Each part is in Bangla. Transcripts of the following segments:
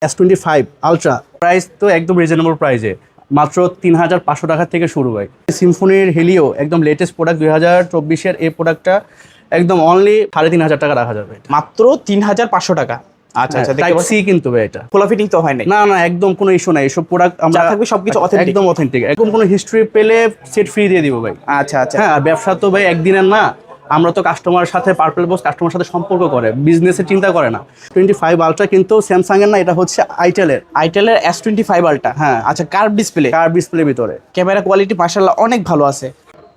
S25 আলট্রা প্রাইস তো একদম রিজনেবল প্রাইসে মাত্র ৩৫০০ টাকা থেকে শুরু হয়। সিম্ফনির হেলিও একদম লেটেস্ট প্রোডাক্ট 2024-এর এই প্রোডাক্টটা একদম অনলি ৩৫০০ টাকা রাখা যাবে, মাত্র ৩৫০০ টাকা। আচ্ছা আচ্ছা, টাইপ সি কিন্তু এটা খোলা ফিটিং তো হয় নাই? না না, একদম কোনো ইস্যু নাই। এসব প্রোডাক্ট আমরা থাকবে সবকিছু অথেন্টিক, একদম অথেন্টিক, একদম কোনো হিস্ট্রি পেলে সেট ফ্রি দিয়ে দিব ভাই। আচ্ছা আচ্ছা, হ্যাঁ, ব্যবসা তো ভাই একদিনের না। আমরা তো কাস্টমারের সাথে পার্পল বক্স কাস্টমারের সাথে সম্পর্ক করে, বিজনেসের চিন্তা করে না। 25 আলট্রা কিন্তু স্যামসাং এর না, এটা হচ্ছে আইটেলের S25 আলট্রা। হ্যাঁ আচ্ছা, কার্ভ ডিসপ্লে, কার ডিসপ্লে ভিতরে ক্যামেরা কোয়ালিটি মাশাআল্লাহ অনেক ভালো আছে।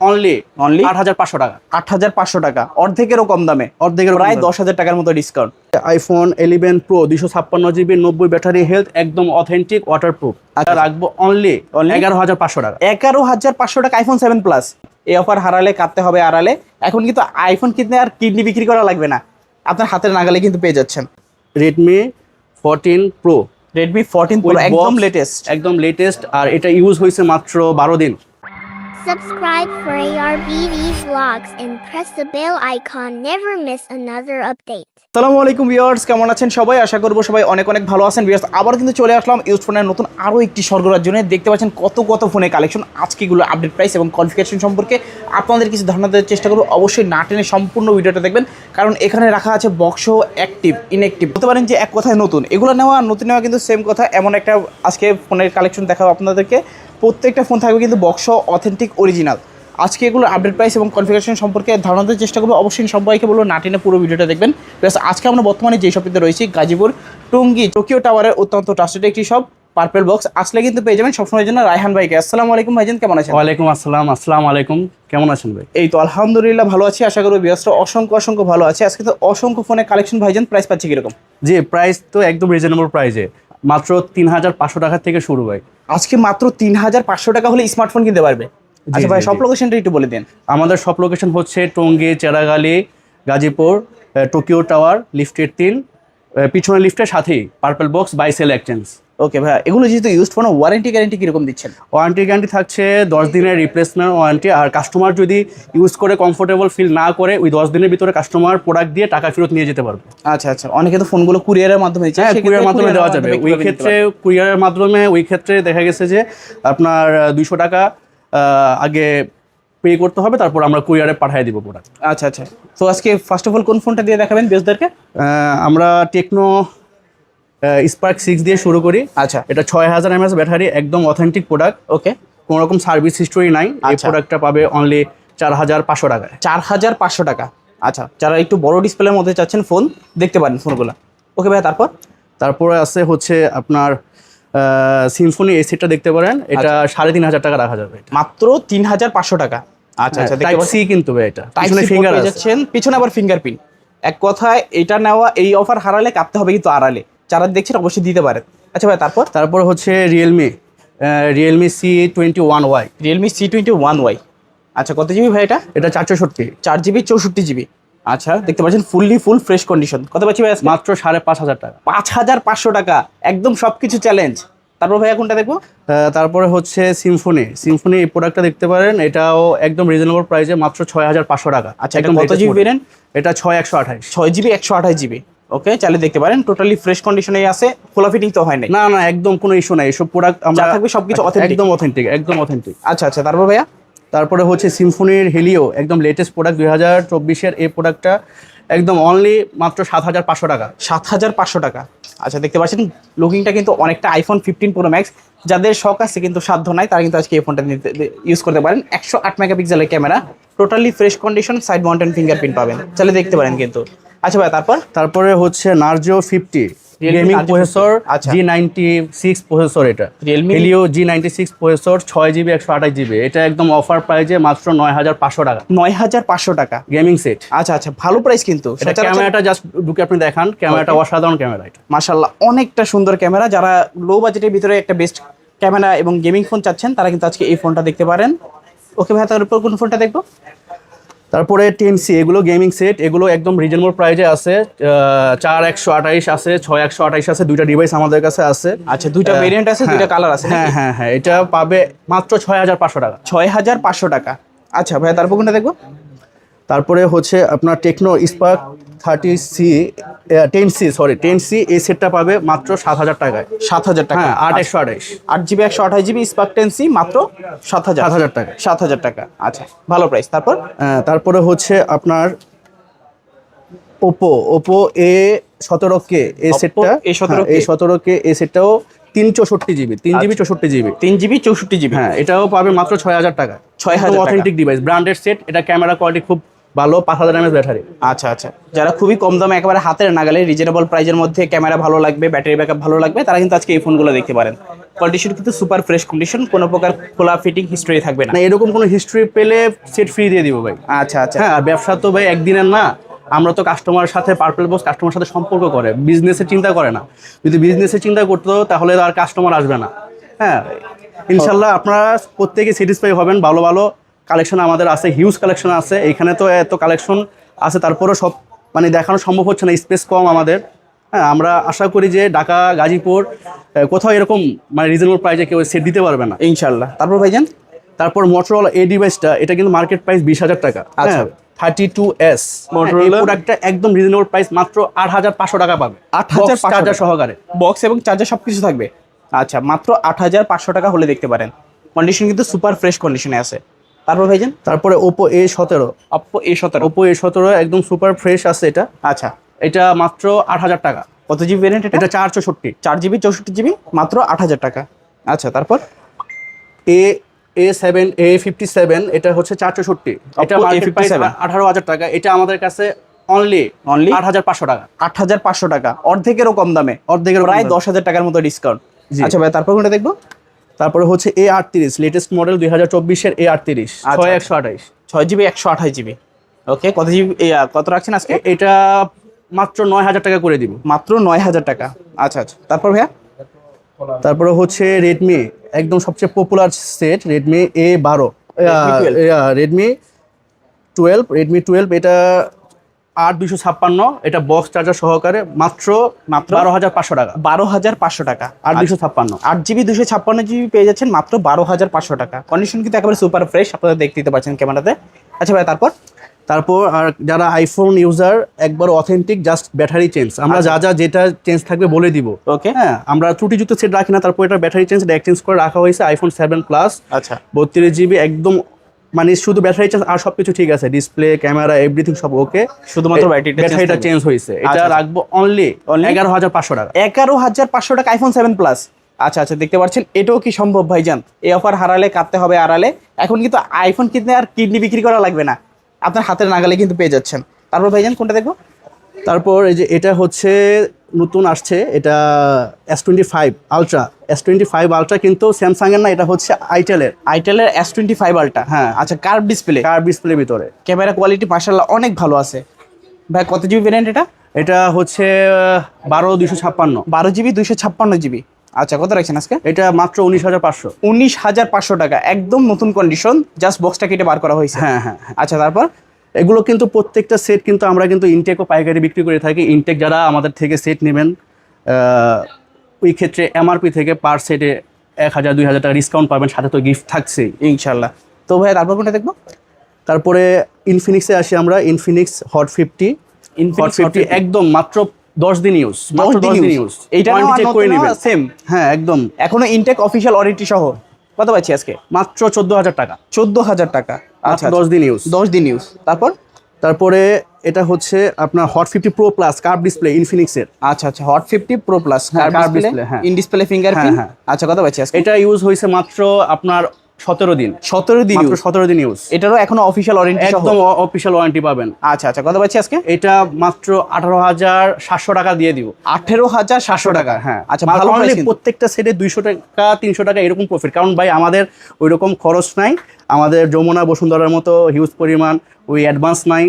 অনলি অনলি ৮৫০০ টাকা, ৮৫০০ টাকা, অর্ধেকেরও কম দামে, অর্ধেকের প্রায় ১০,০০০ টাকার মতো discount. IPhone 11 pro 256 GB 90 battery health, একদম অথেন্টিক ওয়াটারপ্রুফ। আচ্ছা, রাখবো অনলি ১১৫০০ টাকা। ১১,৫০০ টাকা আইফোন 7 প্লাস। এই অফার হারালে কাটতে হবে আড়ালে। এখন কিন্তু আইফোন কিনতে আর কিডনি বিক্রি করা লাগবে না, আপনার হাতের নাগালে কিন্তু পেয়ে যাচ্ছেন। রেডমি 14 প্রো, রেডমি 14 প্রো একদম লেটেস্ট, একদম লেটেস্ট। আর এটা ইউজ হয়েছে মাত্র 12 দিন। Subscribe for ARBV vlogs and press the bell icon. Never miss another update. আসসালামু আলাইকুম ভিউয়ার্স, কেমন আছেন সবাই? আশা করবো সবাই অনেক অনেক ভালো আছেন। ভিউয়ার্স, আবার কিন্তু চলে আসলাম ইউজ ফোনের নতুন আরও একটি সরগরার জন্য। দেখতে পাচ্ছেন কত ফোনের কালেকশন। আজকে এগুলো আপডেট প্রাইস এবং কনফিগারেশন সম্পর্কে আপনাদের কিছু ধারণা দেওয়ার চেষ্টা করবো। অবশ্যই না টেনে সম্পূর্ণ ভিডিওটা দেখবেন, কারণ এখানে রাখা আছে বক্স অ্যাক্টিভ, ইনঅ্যাক্টিভ বলতে পারেন যে এক কথায় নতুন। এগুলো নেওয়া নতুন নেওয়া কিন্তু সেম কথা। এমন একটা আজকে ফোনের কালেকশন দেখাবো আপনাদেরকে। প্রত্যেকটা ফোন থাকবে কিন্তু বক্স অথেন্টিক অরিজিনাল। আজকে এগুলো আপডেট প্রাইস এবং কনফিগারেশন সম্পর্কে ধারণা দেওয়ার চেষ্টা করবো। অবশ্যই সবাইকে বলবো না টেনে পুরো ভিডিওটা দেখবেন। প্লাস আজকে আমরা বর্তমানে যে শপিতে রয়েছি গাজীপুর টুঙ্গি টোকিও টাওয়ারের অত্যন্ত ট্রাস্টেড একটি শপ পার্পল বক্স। আসলে কিন্তু পেয়ে যাবেন সবসময়ের জন্য রায়হান ভাইকে। আসসালামু আলাইকুম ভাইজান, কেমন আছেন? ওয়ালাইকুম আসসালাম। আসসালামু আলাইকুম, কেমন আছেন ভাই? এই তো আলহামদুলিল্লাহ ভালো আছি, আশা করি ভিউয়ার্সরা অসংখ্য ভালো আছে। আজকে তো অসংখ্য ফোনের কালেকশন ভাইজান, প্রাইস পাচ্ছি কিরকম? জি, প্রাইস তো একদম রিজনেবল প্রাইসে মাত্র ৩৫০০ টাকা থেকে শুরু হয়। আজকে মাত্র ৩৫০০ টাকা হলে স্মার্টফোন কিনতে পারবে। আচ্ছা ভাই, সব লোকেশনটা একটু বলে দেন। আমাদের সব লোকেশন হচ্ছে টঙ্গী, চেরাগালি, গাজীপুর, টোকিও টাওয়ার, লিফটের 3, পিছনে লিফটের সাথেই purple box buy sell exchange. Okay ভাই, এগুলো যেহেতু ইউজড ফোন, ওয়ারেন্টি গ্যারেন্টি কিরকম দিচ্ছেন? ওয়ারেন্টি গ্যারান্টি থাকছে 10 দিনের রিপ্লেসমেন্ট ওয়ারেন্টি। আর কাস্টমার যদি ইউজ করে কমফোর্টেবল ফিল না করে, ওই 10 দিনের ভিতরে কাস্টমার প্রোডাক্ট দিয়ে টাকা ফেরত নিয়ে যেতে পারবে। আচ্ছা আচ্ছা, অনেকে তো ফোনগুলো কুরিয়ারের মাধ্যমে দিচ্ছে। হ্যাঁ, কুরিয়ারের মাধ্যমে দেওয়া যাবে। ওই ক্ষেত্রে কুরিয়ারের মাধ্যমে ওই ক্ষেত্রে দেখা গেছে যে আপনার 200 টাকা আগে পে করতে হবে, তারপর আমরা কুরিয়ারে পাঠিয়ে দিব প্রোডাক্ট। আচ্ছা আচ্ছা, তো আজকে ফার্স্ট অফ অল কোন ফোনটা দিয়ে দেখাবেন বেসদেরকে? আমরা টেকনো স্পার্ক 6 দিয়ে শুরু করি। আচ্ছা, এটা 6000 mAh ব্যাটারি, একদম অথেন্টিক প্রোডাক্ট। ওকে, কোনো রকম সার্ভিস হিস্টোরি নাই। এই আচ্ছা। প্রোডাক্টটা পাবে অনলি 4500 টাকায়। 4500 টাকা। আচ্ছা, যারা একটু বড় ডিসপ্লের মধ্যে চাচ্ছেন ফোন, দেখতে পারেন ফোনগুলো। ওকে ভাই, তারপরে আছে হচ্ছে আপনার সিম্ফনি এই সেটটা দেখতে পারেন। এটা 3500 টাকা রাখা যাবে, মাত্র 3500 টাকা। আচ্ছা আচ্ছা, টাইপ সি কিন্তু এটা পিছনে ফিঙ্গার আছে, যাচ্ছেন পিছনে আবার ফিঙ্গারপ্রিন্ট। এক কথায় এটা নেওয়া, এই অফার হারালে কাটতে হবে কিন্তু আড়ালে। যারা দেখছেন অবশ্যই দিতে পারেন। আচ্ছা ভাই, তারপর হচ্ছে রিয়েলমি C21Y। Realme C21Y। আচ্ছা, কত জিবি ভাই এটা? এটা 464, 4GB 64GB। আচ্ছা, দেখতে পাচ্ছেন ফুল ফ্রেশ কন্ডিশন। কত পাচ্ছি ভাই? মাত্র 5500 টাকা। 5500 টাকা, একদম সবকিছু চ্যালেঞ্জ। তারপর ভাইয়া কোনটা দেখবো? তারপরে হচ্ছে সিম্ফনি এই প্রোডাক্টটা দেখতে পারেন। এটাও একদম রিজনেবল প্রাইসে মাত্র 6500 টাকা। আচ্ছা, একদম কত জিবি ভেরিয়েন্ট? এটা 6128, 6GB 128GB। ওকে, চাইলে দেখতে পারেন। টোটালি ফ্রেশ কন্ডিশনেই আছে, খোলা ফিটিং তো হয় নাই? না না, একদম কোনো ইস্যু নাই। এসব প্রোডাক্ট আমরা থাকবে সবকিছু অথেন্টিক, একদম অথেন্টিক। আচ্ছা আচ্ছা, তারপর ভাইয়া? তারপরে হচ্ছে সিম্ফনির হেলিও, একদম লেটেস্ট প্রোডাক্ট 2024-এর এই প্রোডাক্টটা একদম অনলি মাত্র 7500 টাকা। 7500 টাকা। আচ্ছা, দেখতে পাচ্ছেন লুকিংটা কিন্তু অনেকটা আইফোন 15 প্রো ম্যাক্স। যাদের শখ আছে কিন্তু সাধ্য নাই, তারা কিন্তু আজকে এই ফোনটা ইউজ করতে পারেন। 108 মেগাপিক্সেলের camera, totally fresh condition, side mountain fingerprint পাবেন। চাইলে দেখতে পারেন কিন্তু। আচ্ছা ভাই, তারপরে হচ্ছে নার্জো 50 গেমিং প্রসেসর, আচ্ছা, G96 প্রসেসর। এটা Realme Helio G96 processor, 6GB 128GB। এটা একদম অফার প্রাইসে মাত্র 9500 টাকা। 9500 টাকা গেমিং সেট। আচ্ছা আচ্ছা, ভালো প্রাইস কিন্তু। এটা ক্যামেরাটা জাস্ট ঢুকে আপনি দেখান, ক্যামেরাটা অসাধারণ ক্যামেরা। এটা মাশাআল্লাহ অনেকটা সুন্দর ক্যামেরা। যারা লো বাজেটের ভিতরে একটা বেস্ট ক্যামেরা এবং গেমিং ফোন চাচ্ছেন, তারা কিন্তু আজকে এই ফোনটা দেখতে পারেন। ওকে ভাই, তারপর কোন ফোনটা দেখবো? তারপরে 10C, এগুলো গেমিং সেট। এগুলো একদম রিজনেবল প্রাইসে আছে। 4128 আছে, 6128 আছে। দুইটা ডিভাইস আমাদের কাছে আছে। আচ্ছা, দুইটা ভেরিয়েন্ট আছে, দুইটা কালার আছে। হ্যাঁ, এটা পাবে মাত্র 6500 টাকা। 6500 টাকা। আচ্ছা ভাই, তারপর কোনটা দেখবো? তারপরে হচ্ছে আপনার Tecno Spark 30C 10C sorry 10C এই সেটটা পাবে মাত্র 7,000 টাকায়। 7,000 টাকা। হ্যাঁ 8/128 8GB 128GB স্পার্ক 10C মাত্র 7,000 7,000 টাকা। 7,000 টাকা। আচ্ছা ভালো প্রাইস। তারপর তারপরে হচ্ছে আপনার ওপো A17K এই Oppo সেটটা A17K A17K এই সেটটাও 364GB 3GB 64GB 3GB 64GB। হ্যাঁ এটাও পাবে মাত্র 6,000 টাকা। 6,000 টাকা। অথেন্টিক ডিভাইস ব্র্যান্ডেড সেট, এটা ক্যামেরা কোয়ালিটি খুব ভালো, 5,000 mAh ব্যাটারি। আচ্ছা আচ্ছা, যারা খুবই কম দামে একেবারে হাতের নাগালে রিজনেবল প্রাইজের মধ্যে ক্যামেরা ভালো লাগবে, ব্যাটারি ব্যাকআপ ভালো লাগবে, তারা কিন্তু আজকে এই ফোনগুলো দেখতে পারেন। কন্ডিশন কিন্তু সুপার ফ্রেশ কন্ডিশন, কোনো প্রকার খোলা ফিটিং হিস্ট্রি থাকবে না। না এরকম কোনো হিস্ট্রি পেলে সেট ফ্রি দিয়ে দিব ভাই। আচ্ছা আচ্ছা, হ্যাঁ আর ব্যবসা তো ভাই একদিনের না, আমরা তো কাস্টমারের সাথে পার্পল বক্স কাস্টমারের সাথে সম্পর্ক করে, বিজনেসের চিন্তা করে না। যদি বিজনেসের চিন্তা করতো তাহলে আর কাস্টমার আসবে না। হ্যাঁ ইনশাল্লাহ আপনারা প্রত্যেকে স্যাটিসফাই হবেন। ভালো ভালো কালেকশন আমাদের আছে, হিউজ কালেকশন আছে এখানে, তো এত কালেকশন আছে তারপরেও সব মানে দেখানো সম্ভব হচ্ছে না, স্পেস কম আমাদের। হ্যাঁ আমরা আশা করি যে ঢাকা গাজীপুর কোথাও এরকম মানে রিজনেবল প্রাইসে কেউ সেট দিতে পারবে না ইনশাল্লাহ। তারপর ভাইজান তারপর মোটরোলা এই ডিভাইসটা, এটা কিন্তু মার্কেট প্রাইস 20,000 টাকা। আচ্ছা। 32S Motorola প্রোডাক্টটা একদম রিজনেবল প্রাইস মাত্র 8,500 টাকা পাবে। 8,500 চার্জার সহকারে, বক্স এবং চার্জার সবকিছু থাকবে। আচ্ছা মাত্র 8,500 টাকা হলে দেখতে পারেন। কন্ডিশন কিন্তু সুপার ফ্রেশ কন্ডিশনে আছে। তারপর ভাইজান তারপরে Oppo A17 Oppo A17 একদম সুপার ফ্রেশ আছে এটা। আচ্ছা এটা মাত্র 8,000 টাকা। কত জিবি ভ্যারিয়েন্ট এটা? এটা 464 4GB 64GB মাত্র 8,000 টাকা। আচ্ছা তারপর A57 এটা হচ্ছে 464, এটা Oppo মার্কেট প্রাইস A57 18,000 টাকা। এটা আমাদের কাছে অনলি 8,500 টাকা। 8,500 টাকা, অর্ধেকেরও কম দামে, অর্ধেকের প্রায় 10,000 টাকার মতো ডিসকাউন্ট। জি। আচ্ছা ভাই তারপর কোনটা দেখবো? তারপরে হচ্ছে A38 লেটেস্ট মডেল 2024-এর A38 আচ্ছা। 6128 6GB 128GB। ওকে কত জিবি কত রাখছেন আজকে? এটা মাত্র 9,000 টাকা করে দিব। মাত্র 9,000 টাকা। আচ্ছা আচ্ছা তারপর ভাইয়া? তারপরে হচ্ছে রেডমি একদম সবচেয়ে popular set, Redmi A12 Redmi 12 এটা 8,256, এটা বক্স চার্জার সহকারে মাত্র 12,500 টাকা। 12,500 টাকা। 8,256 8GB 256GB পেয়ে যাচ্ছেন মাত্র 12,500 টাকা। কন্ডিশন কিন্তু একেবারে সুপার ফ্রেশ, আপনারা দেখতে পাচ্ছেন ক্যামেরাতে। আচ্ছা ভাই তারপর আর যারা আইফোন ইউজার একবার অথেন্টিক জাস্ট ব্যাটারি চেঞ্জ, আমরা যেটা চেঞ্জ থাকবে বলে দিব। ওকে হ্যাঁ আমরা ত্রুটিযুক্ত সেট রাখি না। তারপর এটা ব্যাটারি চেঞ্জ এক্সচেঞ্জ করে রাখা হয়েছে iPhone 7 Plus। আচ্ছা 32GB একদম মানে শুধু ব্যাটারি চেঞ্জ, আর সবকিছু ঠিক আছে, ডিসপ্লে ক্যামেরা এভরিথিং সব ওকে, শুধুমাত্র ব্যাটারিটা চেঞ্জ হয়েছে। এটা আচ্ছা। রাখবো অনলি 11,500 টাকা। 11,500 টাকা iPhone 7 Plus। আচ্ছা আচ্ছা দেখতে পাচ্ছেন, এটাও কি সম্ভব ভাইজান? এই অফার হারালে কাটতে হবে আড়ালে। এখন কিন্তু আইফোন কিনতে আর কিডনি বিক্রি করা লাগবে না, আপনার হাতের নাগালে কিন্তু পেয়ে যাচ্ছেন। তারপর ভাইজান কোনটা দেখবো? তারপর এই যে এটা হচ্ছে নতুন আসছে, এটা S25 Ultra কিন্তু স্যামসাং এর না, এটা হচ্ছে আইটেলের S25 Ultra। হ্যাঁ আচ্ছা কার্ভ ডিসপ্লে ভিতরে, ক্যামেরা কোয়ালিটি মাশাআল্লাহ অনেক ভালো আছে। ভাই কত জিবি ভ্যারিয়েন্ট এটা? এটা হচ্ছে 12,256 12GB 256GB। আচ্ছা কত রাখছেন আজকে? এটা মাত্র 19,500 19,500 টাকা, একদম নতুন কন্ডিশন, জাস্ট বক্সটা কেটে বার করা হয়েছে। হ্যাঁ। আচ্ছা তারপর এগুলো কিন্তু প্রত্যেকটা সেট কিন্তু আমরা কিন্তু ইনটেক ও পাইকারি বিক্রি করে থাকি। ইনটেক যারা আমাদের থেকে সেট নেবেন ওই ক্ষেত্রে MRP থেকে পার সেটে 1,000-2,000 টাকা ডিসকাউন্ট পাবেন, সাথে তো গিফট থাকছেই ইনশাল্লাহ। তো ভাই তারপর কোনটা দেখবো? তারপরে ইনফিনিক্সে আসি আমরা, ইনফিনিক্স হট 50 একদম মাত্র 10 দিন ইউজ, মাত্র 10 দিন ইউজ। এইটা চেক করে নেবেন সেম। হ্যাঁ একদম এখনো ইনটেক অফিশিয়াল ওয়ারেন্টি সহ। কত পাচ্ছি আজকে? মাত্র 14,000 টাকা। 14,000 টাকা। আচ্ছা 10 দিন ইউজ। 10 দিন ইউজ। তারপরে এটা হচ্ছে আপনার hot 50 Pro Plus curve display ইনফিনিক্সের। আচ্ছা Hot 50 Pro Plus curve display, হ্যাঁ ইন ডিসপ্লে ফিঙ্গারপ্রিন্ট। হ্যাঁ। আচ্ছা কত পাচ্ছি আজকে? এটা ইউজ হয়েছে মাত্র আপনার 17 দিন। 17 দিন মাত্র 17 দিন ইউজ। এটারও এখনো অফিশিয়াল ওয়ারেন্টি সহ? একদম অফিশিয়াল ওয়ারেন্টি পাবেন। আচ্ছা কত পাচ্ছি আজকে? এটা মাত্র 18,700 টাকা দিয়ে দিব। 18,700 টাকা। হ্যাঁ আচ্ছা ভালো প্রাইস। প্রত্যেকটা সেটে 200 টাকা 300 টাকা এরকম প্রফিট, কারণ ভাই আমাদের ওই রকম খরচ নাই। আমাদের যমুনা বসুন্ধরার মতো হিউজ পরিমাণ ওই অ্যাডভান্স নাই,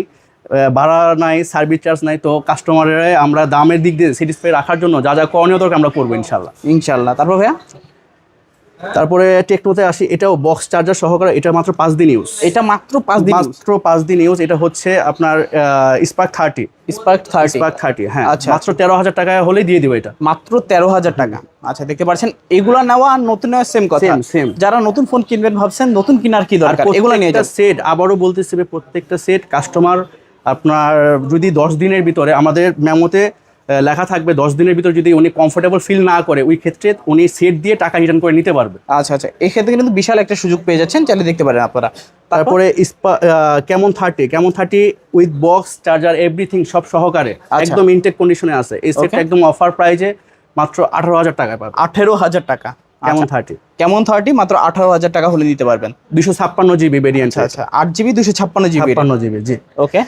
ভাড়া নাই, সার্ভিস চার্জ নাই। তো কাস্টমারের আমরা দামের দিক দিয়ে স্যাটিসফাই রাখার জন্য যা করণীয় দরকার আমরা করবো ইনশাল্লাহ। তারপর ভাইয়া? তারপরে টেকনোতে আসি, এটাও বক্স চার্জার সহকারে, এটা মাত্র 5 দিন ইউজ। এটা মাত্র 5 দিন ইউজ। এটা হচ্ছে আপনার স্পার্ক 30 হ্যাঁ। আচ্ছা মাত্র 13,000 টাকা হলে দিয়ে দিব এটা। মাত্র 13,000 টাকা। আচ্ছা দেখতে পাচ্ছেন, এগুলা নেওয়া আর নতুন নেওয়া সেম কথা। সেম। যারা নতুন ফোন কিনবেন ভাবছেন, নতুন কেনার কি দরকার, এগুলো নিয়ে যান। সেট আবারও বলতেছি, প্রত্যেকটা সেট কাস্টমার আপনার যদি 10 দিনের ভিতরে আমাদের মেমোতে লেখা থাকবে 10 দিনের ভিতরে যদি উনি কমফোর্টেবল ফিল না করে ওই ক্ষেত্রে উনি সেট দিয়ে টাকা রিটার্ন করে নিতে পারবে। আচ্ছা আচ্ছা, এক্ষেত্রে কিন্তু বিশাল একটা সুযোগ পেয়ে যাচ্ছেন, চাইলে দেখতে পারেন আপনারা। তারপরে কেমন 30 উইথ বক্স চার্জার এভরিথিং সব সহকারে একদম ইনটেক কন্ডিশনে আছে। এই সেটটা একদম অফার প্রাইজে মাত্র 18,000 টাকায় পাবেন। 18,000 টাকা কেমন 30 কেমন 30 মাত্র 18,000 টাকা হলে নিতে পারবেন। 256 জিবি ভেরিয়েন্ট। আচ্ছা 8GB 256 জিবি। 56 জিবি জি। ওকে,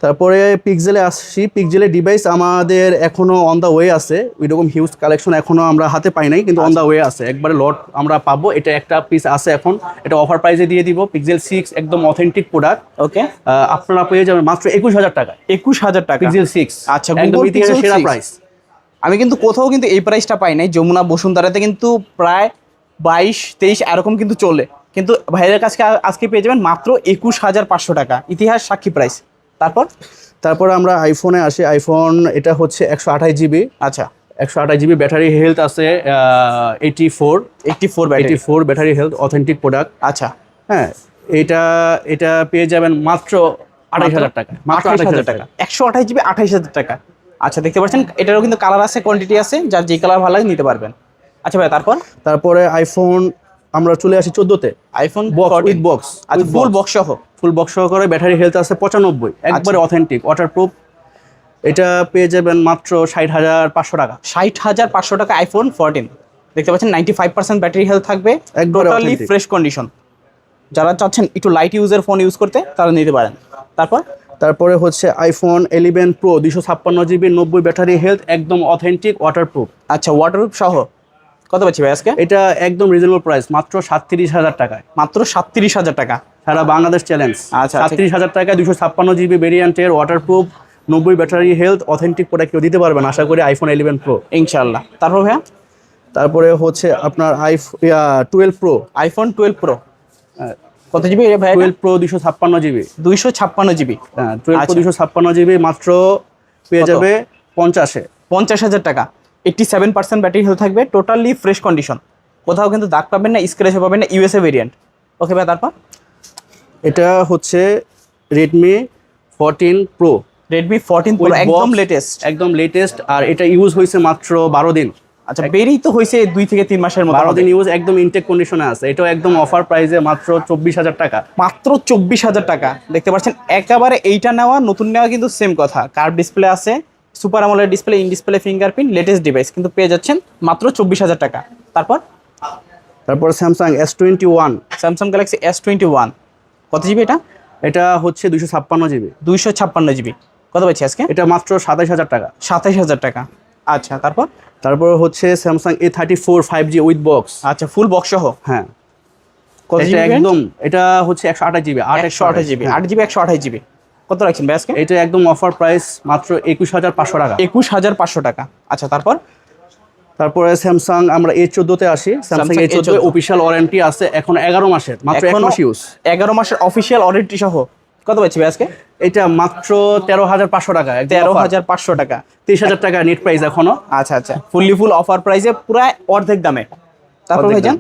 তারপরে পিক্সেলে আসছি। পিক্সেলের ডিভাইস আমাদের এখনো অন দা ওয়ে আছে, ওইরকম হিউজ কালেকশন এখনো আমরা হাতে পাই নাই, কিন্তু অন দা ওয়ে আছে, একবারে লট আমরা পাবো। এটা একটা পিস আছে এখন, এটা অফার প্রাইসে দিয়ে দিব। পিক্সেল 6 একদম অথেন্টিক প্রোডাক্ট। ওকে, আপনারা পেয়ে যাবেন মাত্র 21,000 টাকায়। 21,000 টাকা পিক্সেল 6। আচ্ছা, একদম Google ইতিহাসের Pixel সেরা 6 প্রাইস। আমি কিন্তু কোথাও কিন্তু এই প্রাইসটা পাই নাই। যমুনা বসুন্ধরাতে কিন্তু প্রায় 22-23 এরকম কিন্তু চলে, কিন্তু ভাইয়ের কাছে আজকে পেয়ে যাবেন মাত্র 21,500 টাকা, ইতিহাস সাক্ষী প্রাইস। তারপর আমরা আইফোনে আসি। আইফোন এটা হচ্ছে 128 জিবি। আচ্ছা, 128 জিবি ব্যাটারি হেলথ আছে, 84 ব্যাটারি হেলথ, অথেন্টিক প্রোডাক্ট। আচ্ছা হ্যাঁ, এটা পেয়ে যাবেন মাত্র 28,000 টাকা। মাত্র 28,000 টাকা। 128 জিবি 28,000 টাকা। আচ্ছা, দেখতে পাচ্ছেন এটারও কিন্তু কালার আছে, কোয়ান্টিটি আছে, যার যে কালার ভালো লাগে নিতে পারবেন। আচ্ছা ভাই, তারপরে আইফোন আমরা চলে আসি 14তে। IPhone with box. আচ্ছা, ফুল বক্স সহ করে ব্যাটারি হেলথ আছে 95, একবারে অথেন্টিক ওয়াটারপ্রুফ। এটা পেয়ে যাবেন মাত্র 60,500 টাকা। 60,500 টাকা আইফোন 14। দেখতে পাচ্ছেন 95% ব্যাটারি হেলথ থাকবে, একবারে টোটালি ফ্রেশ কন্ডিশন। যারা চাচ্ছেন একটু লাইট ইউজের ফোন ইউজ করতে, তারা নিতে পারেন। তারপরে হচ্ছে iPhone 11 pro 256 GB 90 battery health, একদম অথেন্টিক ওয়াটারপ্রুফ। আচ্ছা, ওয়াটারপ্রুফ সহ কত পাচ্ছি ভাই আজকে? এটা একদম রিজনেবল প্রাইস, মাত্র 37,000 টাকায়। মাত্র 37,000 টাকা, সারা বাংলাদেশ চ্যালেঞ্জ। আচ্ছা, 37,000 টাকায় 256 জিবি ভেরিয়েন্টের waterproof 90 battery health authentic product কেউ দিতে পারবেন আশা করি আইফোন 11 প্রো ইনশাআল্লাহ। তারপর ভাইয়া, তারপরে হচ্ছে আপনার 12 প্রো। আইফোন 12 প্রো কত জিবি ভাই? 12 প্রো 256 জিবি। 256 জিবি। হ্যাঁ, 12 প্রো 256 জিবি মাত্র পেয়ে যাবে 50,000 টাকা। 87% ব্যাটারি হেলথ থাকবে, টোটালি ফ্রেশ কন্ডিশন, কোথাও কিন্তু দাগ পাবেন না, স্ক্র্যাচও পাবেন না, ইউএসএ ভেরিয়েন্ট। ওকে ভাই, তারপর এটা হচ্ছে রেডমি 14 প্রো। রেডমি 14 প্রো একদম লেটেস্ট, আর এটা ইউজ হয়েছে মাত্র 12 দিন। আচ্ছা, বেরিয়ে তো হয়েছে 2 থেকে 3 মাসের মতো। 12 দিন ইউজ, একদম ইনটেক কন্ডিশনে আছে। এটাও একদম অফার প্রাইসে মাত্র 24,000 টাকা। মাত্র 24,000 টাকা। দেখতে পাচ্ছেন একেবারে এইটা নেওয়া নতুন নেওয়া কিন্তু সেম কথা। কার্ভ ডিসপ্লে আছে, super AMOLED display, in display fingerprint, latest device কিন্তু পেয়ে যাচ্ছেন মাত্র 24,000 টাকা। তারপর Samsung S21, Samsung Galaxy S21 কত জিবি? এটা হচ্ছে 256 জিবি। 256 জিবি কত পাচ্ছি আজকে? এটা মাত্র 27,000 টাকা। 27,000 টাকা। আচ্ছা, তারপর হচ্ছে Samsung A34 5G with box. আচ্ছা, ফুল বক্স সহ। হ্যাঁ, কত জিবি? একদম এটা হচ্ছে 128 জিবি। 128 জিবি 128 জিবি কত রাখছেন ভাই আজকে? এটা একদম অফার প্রাইস মাত্র 21,500 টাকা। 21,500 টাকা। আচ্ছা, তারপরে স্যামসাং আমরা A14 তে আসি। স্যামসাং A14 অফিশিয়াল ওয়ারেন্টি আছে এখন 11 মাসের, মাত্র 1 মাস ইউজ। 11 মাসের অফিশিয়াল ওয়ারেন্টি সহ কত পাচ্ছি ভাই আজকে? এটা মাত্র 13,500 টাকা। 13,500 টাকা। 30,000 টাকা নেট প্রাইস এখনো। আচ্ছা, ফুল অফার প্রাইসে পুরো অর্ধেক দামে। তারপর ভাইজান,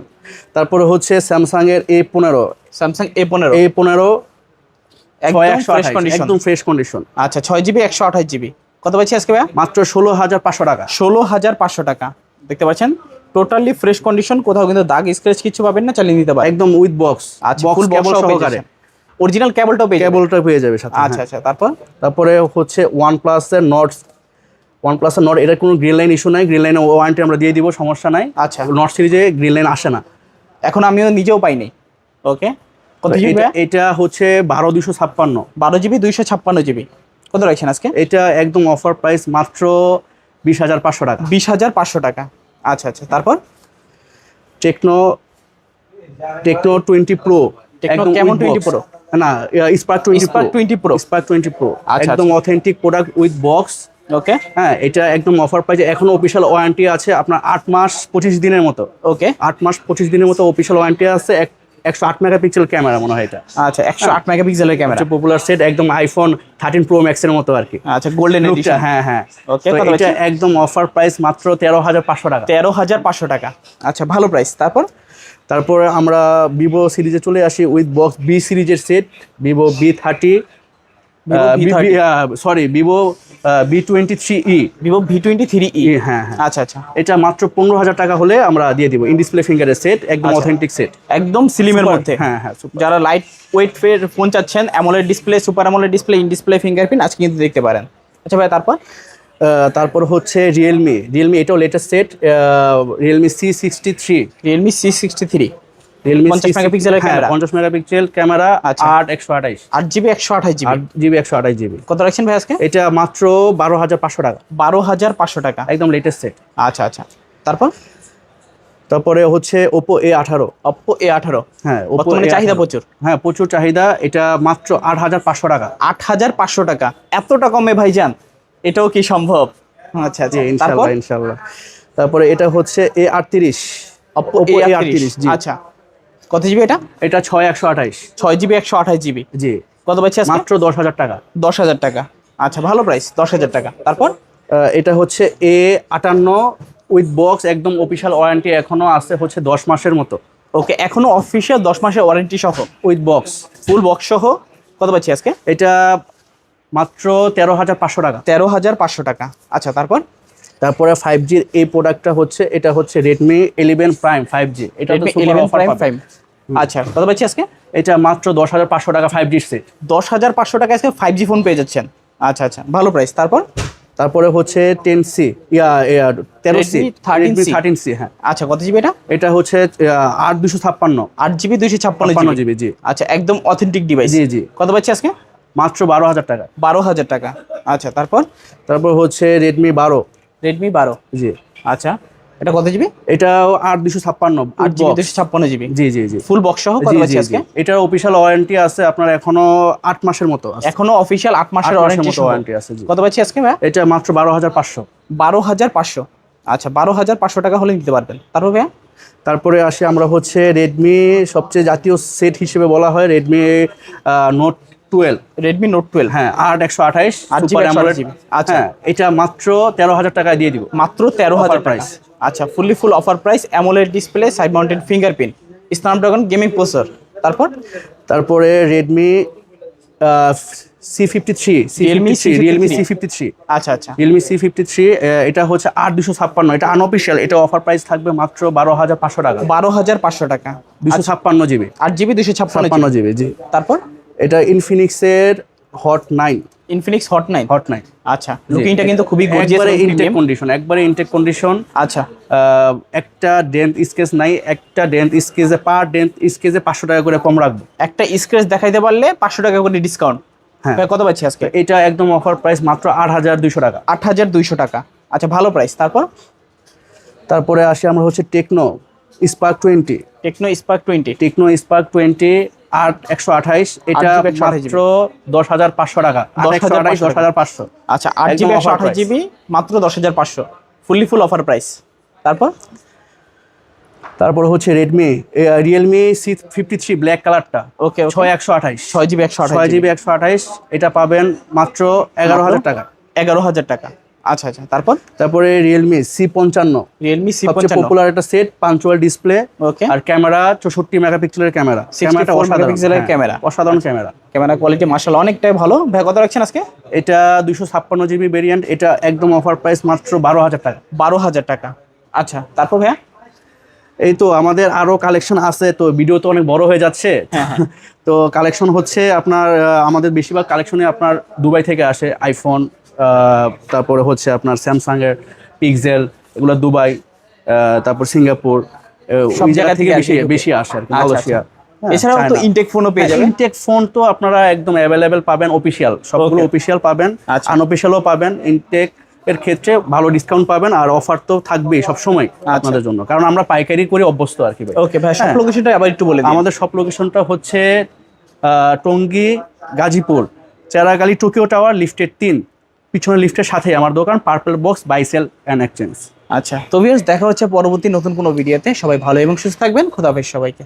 তারপরে হচ্ছে স্যামসাং এর A15। স্যামসাং A15 একদম ফ্রেশ কন্ডিশন। আচ্ছা, 6 জিবি 128 জিবি কত পাচ্ছি আজকে ভাই? মাত্র 16,500 টাকা। 16,500 টাকা। দেখতে পাচ্ছেন টোটালি ফ্রেশ কন্ডিশন, কোথাও কিন্তু দাগ স্ক্র্যাচ কিছু পাবেন না, চালিয়ে নিতে পারেন একদম উইথ বক্স। আচ্ছা, ফুল বক্স সহকারে অরিজিনাল কেবলটাও পেয়ে যাবে সাথে। আচ্ছা, তারপরে হচ্ছে OnePlus এর নট। এটা কোনো গ্রিন লাইন ইস্যু নাই, গ্রিন লাইনে ওয়ারেন্টি আমরা দিয়ে দিব, সমস্যা নাই। আচ্ছা, নট সিরিজে গ্রিন লাইন আসে না, এখন আমিও নিজেও পাইনি। ওকে, কত জিবি? এটা হচ্ছে 12 জিবি 256 জিবি কত রাখছেন আজকে? এটা একদম অফার প্রাইস মাত্র 20,500 টাকা। 20,500 টাকা। আচ্ছা, তারপর টেকনো 20 প্রো। কেমন 20 প্রো? না, স্পার্ক 20 প্রো একদম অথেন্টিক প্রোডাক্ট উইথ বক্স। ওকে, হ্যাঁ, এটা একদম অফার প্রাইসে এখনো অফিশিয়াল ওয়ারেন্টি আছে আপনার 8 মাস 25 দিনের মতো। ওকে, 8 মাস 25 দিনের মতো অফিশিয়াল ওয়ারেন্টি আছে। 108 মেগাপিক্সেল ক্যামেরা মনে হয় এটা। আচ্ছা, 108 মেগাপিক্সেলের ক্যামেরা, পপুলার সেট, একদম আইফোন 13 প্রো ম্যাক্স এর মতো আর কি। আচ্ছা, গোল্ডেন এডিশন। হ্যাঁ। ওকে, এটা একদম অফার প্রাইস মাত্র 13,500 টাকা। 13,500 টাকা। আচ্ছা, ভালো প্রাইস। তারপরে আমরা ভিভো সিরিজে চলে আসি উইথ বক্স। বি সিরিজের set Vivo B30 sorry Vivo V23e। Vivo V23e। হ্যাঁ হ্যাঁ, আচ্ছা আচ্ছা, এটা মাত্র 15,000 টাকা হলে আমরা দিয়ে দিব। ইন ডিসপ্লে ফিঙ্গারের সেট, একদম আচ্ছা। অথেন্টিক সেট, একদম স্লিমের মধ্যে। হ্যাঁ হ্যাঁ, super। যারা লাইট ওয়েট ফোন চাচ্ছেন, AMOLED display, super AMOLED display, in display fingerprint আজকে কিন্তু দেখতে পারেন। আচ্ছা ভাই, তারপর হচ্ছে রিয়েলমি এটাও latest set, Realme C63। Realme C63, Realme 50 মেগাপিক্সেলের ক্যামেরা। 50 মেগাপিক্সেল ক্যামেরা, আচ্ছা। 8/128 8GB 128GB। 8GB 128GB। কত রাখছেন ভাই আজকে? এটা মাত্র 12,500 টাকা, 12,500 টাকা। একদম লেটেস্ট সেট। আচ্ছা আচ্ছা, তারপরে হচ্ছে Oppo A18। Oppo A18, হ্যাঁ, Oppo বর্তমানে A18 চাহিদা প্রচুর। হ্যাঁ, প্রচুর চাহিদা। এটা মাত্র 8,500 টাকা। 8,500 টাকা, এতটা কমে ভাইজান? এটাও কি সম্ভব? আচ্ছা আচ্ছা, তারপর ইনশাআল্লাহ। তারপরে এটা হচ্ছে A38, Oppo A38। জি, আচ্ছা, কত জিবি এটা? এটা 6/128। 6GB 128GB। জি, কত পাচ্ছি আজকে? মাত্র 10,000 টাকা। 10,000 টাকা। আচ্ছা, ভালো প্রাইস, 10,000 টাকা। তারপর এটা হচ্ছে A58 উইথ বক্স, একদম অফিশিয়াল ওয়ারেন্টি এখনো আছে হচ্ছে 10 মাসের মতো। ওকে, এখনো অফিশিয়াল 10 মাসের ওয়ারেন্টি সহ, উইথ বক্স, ফুল বক্স সহ। কত পাচ্ছি আজকে? এটা মাত্র 13,500 টাকা। 13,500 টাকা। আচ্ছা, তারপরে 5G এই প্রোডাক্টটা হচ্ছে, এটা হচ্ছে Redmi 11 Prime 5G। এটা Redmi 11 Prime 5। আচ্ছা, কত পাচ্ছি আজকে? এটা মাত্র 10,500 টাকা 5G সেট। 10,500 টাকা আজকে 5G ফোন পেয়ে যাচ্ছেন। আচ্ছা আচ্ছা, ভালো প্রাইস। তারপরে হচ্ছে 10C 13C, Redmi 13C। হ্যাঁ, আচ্ছা, কত জিবি এটা? এটা হচ্ছে 8/256। 8GB 256 GB. জি, আচ্ছা, একদম অথেন্টিক ডিভাইস। জি জি। কত পাচ্ছি আজকে? মাত্র 12,000 টাকা। 12,000 টাকা। আচ্ছা, তারপর হচ্ছে Redmi 12। Redmi 12। জি, আচ্ছা, এটা কত জিবি? এটাও 8/256। 8GB 256GB। জি জি জি, ফুল বক্স সহ। কত পাচ্ছি আজকে? এটার অফিশিয়াল ওয়ারেন্টি আছে আপনার এখনো 8 মাসের মতো আছে। এখনো অফিশিয়াল 8 মাসের 8 ওয়ারেন্টি মতো ওয়ারেন্টি আছে। জি, কত পাচ্ছি আজকে ভাই? এটা মাত্র 12,500। 12,500। আচ্ছা, 12,500 টাকা হলে নিতে পারবেন। তারপর ভাই, তারপরে আসি আমরা হচ্ছে রেডমি সবচেয়ে জাতীয় সেট হিসেবে বলা হয় রেডমি নোট 12। Redmi Note 12। হ্যাঁ, 8/128 8GB সুপার অ্যামোলেড। আচ্ছা, হ্যাঁ, এটা মাত্র 13,000 টাকায় দিয়ে দিব। মাত্র 13,000 প্রাইস। আচ্ছা, full offer price, AMOLED display, side mounted fingerprint, Snapdragon gaming processor. তারপরে Redmi C53, Realme Realme C53। আচ্ছা আচ্ছা, রিয়েলমি C53, এটা হচ্ছে 8/256। এটা আনঅফিশিয়াল, এটা অফার প্রাইস থাকবে মাত্র 12,500 টাকা। 12,500 টাকা। 256GB, 8GB 256GB। 56GB। জি, তারপর এটা ইনফিনিক্সের হট 9। Infinix hot 9। আচ্ছা, জি, লুকিংটা কিন্তু খুবই গর্জিয়াস, একবারে ইনটেক কন্ডিশন। আচ্ছা, একটা ডেন্ট স্কেচ নাই, একটা ডেন্ট স্কেচে পার ডেন্ট স্কেচে 500 টাকা করে কম রাখবো। একটা স্ক্র্যাচ দেখাইতে পারলে 500 টাকা করে ডিসকাউন্ট। হ্যাঁ, কত পাচ্ছি আজকে? এটা একদম অফার প্রাইস মাত্র 8,200 টাকা। 8,200 টাকা। আচ্ছা, ভালো প্রাইস। তারপরে আসি আমরা হচ্ছে Tecno Spark 20। Tecno Spark 20। Tecno Spark 20 8/128। এটা 8GB মাত্র 10,500 টাকা। 10,500। আচ্ছা, 8GB 128GB মাত্র 10,500। ফুল অফার প্রাইস। তারপর হচ্ছে রিয়েলমি C53 ব্ল্যাক কালারটা। ওকে, 6/128। 6GB 128। 6GB 128। এটা পাবেন মাত্র 11,000 টাকা। 11,000 টাকা। আচ্ছা আচ্ছা, তারপরে রিয়েলমি C55। রিয়েলমি সবচেয়ে C55 পপুলার একটা সেট, পাঞ্চুয়াল ডিসপ্লে। ওকে, আর ক্যামেরা 64 মেগাপিক্সেলের ক্যামেরা। 64 মেগাপিক্সেলের ক্যামেরা। অসাধারণ ক্যামেরা কোয়ালিটি মাশাআল্লাহ অনেকটাই ভালো। ভাই, কত রাখছেন আজকে? এটা 256GB ভেরিয়েন্ট। এটা একদম অফার প্রাইস মাত্র 12,000 টাকা। 12,000 টাকা। আচ্ছা, তারপর ভাইয়া? এই তো আমাদের আরো কালেকশন আছে, তো ভিডিও তো অনেক বড় হয়ে যাচ্ছে। তো কালেকশন হচ্ছে আপনার আমাদের বেশিরভাগ কালেকশনে আপনার দুবাই থেকে আসে। আইফোন, তারপরে হচ্ছে আপনার স্যামসাং এর পিক্সেল, এগুলো দুবাই, তারপর সিঙ্গাপুর, সব জায়গা থেকে বেশি আসে আর কি। মালয়েশিয়া। এছাড়াও তো ইনটেক ফোনও পেয়ে যাবেন। ইনটেক ফোন তো আপনারা একদম অ্যাভেলেবেল পাবেন। অফিশিয়াল সবগুলো অফিশিয়াল পাবেন, আনঅফিশিয়ালও পাবেন। ইনটেক এর ক্ষেত্রে ভালো ডিসকাউন্ট পাবেন, আর অফার তো থাকবেই সবসময় আপনাদের জন্য, কারণ আমরা পাইকারি করে অভ্যস্ত আর কি ভাই। ওকে ভাই, সব লোকেশনটা আবার একটু বলে দিন। আমাদের সব লোকেশনটা হচ্ছে টঙ্গী, গাজীপুর, চেরাগালি টোকিও টাওয়ার, লিফটের 3, পিছনে লিফটের সাথে আমার দোকান purple box buy sell and exchange. আচ্ছা, তো ভিউয়ার্স, দেখা হচ্ছে পরবর্তী নতুন কোনো ভিডিওতে। সবাই ভালো এবং সুস্থ থাকবেন। খোদা হাফেজ সবাইকে।